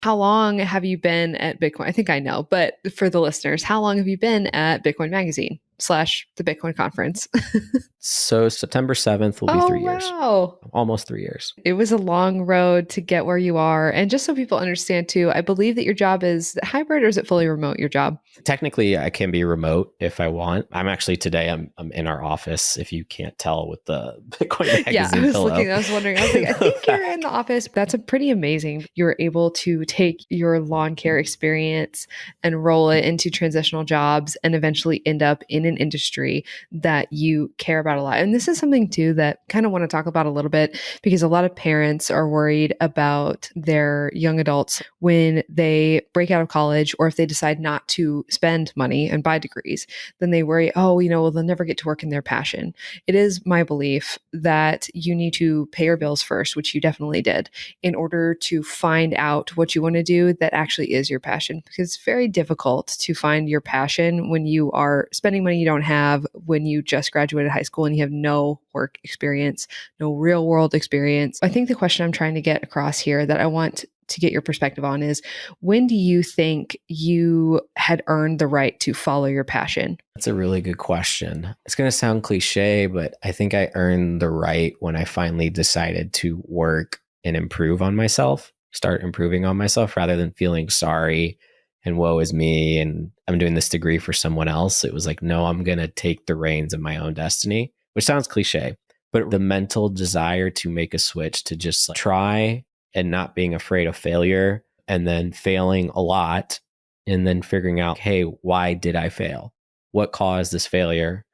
How long have you been at Bitcoin? I think I know, but for the listeners, how long have you been at Bitcoin Magazine / the Bitcoin conference? So September 7th will be Oh, 3 years, wow. almost 3 years. It was a long road to get where you are. And just so people understand too, I believe that your job is hybrid or is it fully remote, your job? Technically, I can be remote if I want. I'm in our office, if you can't tell with the Bitcoin Yeah, I Magazine was pillow. looking, I was wondering, I was like, in I the think you're back. in the office. That's a pretty amazing. You're able to take your lawn care experience and roll it into transitional jobs and eventually end up in an industry that you care about a lot. And this is something too that kind of want to talk about a little bit because a lot of parents are worried about their young adults when they break out of college or if they decide not to spend money and buy degrees, then they worry, oh, well, they'll never get to work in their passion. It is my belief that you need to pay your bills first, which you definitely did, in order to find out what you want to do that actually is your passion. Because it's very difficult to find your passion when you are spending money you don't have, when you just graduated high school and you have no work experience, no real world experience. I think the question I'm trying to get across here that I want to get your perspective on is when do you think you had earned the right to follow your passion? That's a really good question. It's going to sound cliche, but I think I earned the right when I finally decided to work and improve on myself, start improving on myself rather than feeling sorry and woe is me and I'm doing this degree for someone else. It was like, no, I'm going to take the reins of my own destiny, which sounds cliche, but the mental desire to make a switch to just try and not being afraid of failure and then failing a lot and then figuring out, hey, why did I fail? What caused this failure?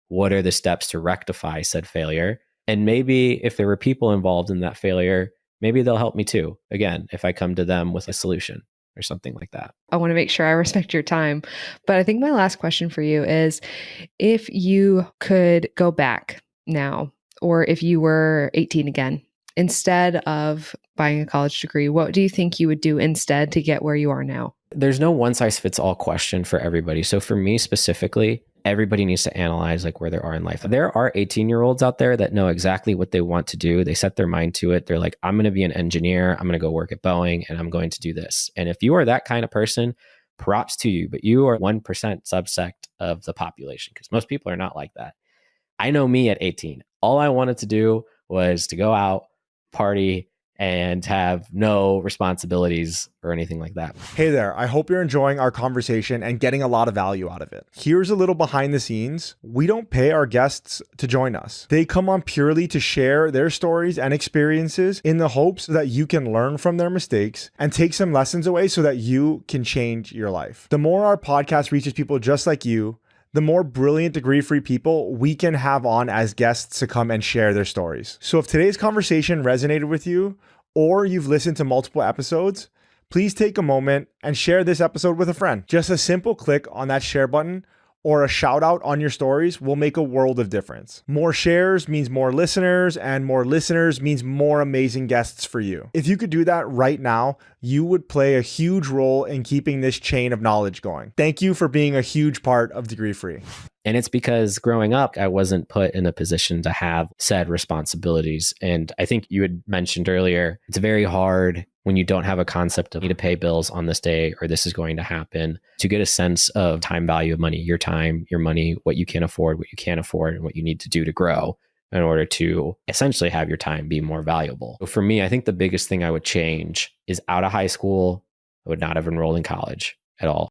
What are the steps to rectify said failure? And maybe if there were people involved in that failure, maybe they'll help me too. Again, if I come to them with a solution or something like that. I want to make sure I respect your time. But I think my last question for you is if you could go back now, or if you were 18 again, instead of buying a college degree, what do you think you would do instead to get where you are now? There's no one size fits all question for everybody. So for me specifically, everybody needs to analyze like where they are in life. There are 18-year-olds out there that know exactly what they want to do. They set their mind to it. They're like, I'm going to be an engineer. I'm going to go work at Boeing and I'm going to do this. And if you are that kind of person, props to you, but you are 1% subsect of the population because most people are not like that. I know me at 18. All I wanted to do was to go out, party, and have no responsibilities or anything like that. Hey there, I hope you're enjoying our conversation and getting a lot of value out of it. Here's a little behind the scenes. We don't pay our guests to join us. They come on purely to share their stories and experiences in the hopes that you can learn from their mistakes and take some lessons away so that you can change your life. The more our podcast reaches people just like you, the more brilliant degree-free people we can have on as guests to come and share their stories. So if today's conversation resonated with you, or you've listened to multiple episodes, please take a moment and share this episode with a friend. Just a simple click on that share button or a shout out on your stories will make a world of difference. More shares means more listeners, and more listeners means more amazing guests for you. If you could do that right now, you would play a huge role in keeping this chain of knowledge going. Thank you for being a huge part of Degree Free. And it's because growing up, I wasn't put in a position to have said responsibilities. And I think you had mentioned earlier, it's very hard when you don't have a concept of need to pay bills on this day or this is going to happen to get a sense of time value of money, your time, your money, what you can afford, what you can't afford, and what you need to do to grow in order to essentially have your time be more valuable. So for me, I think the biggest thing I would change is out of high school, I would not have enrolled in college at all.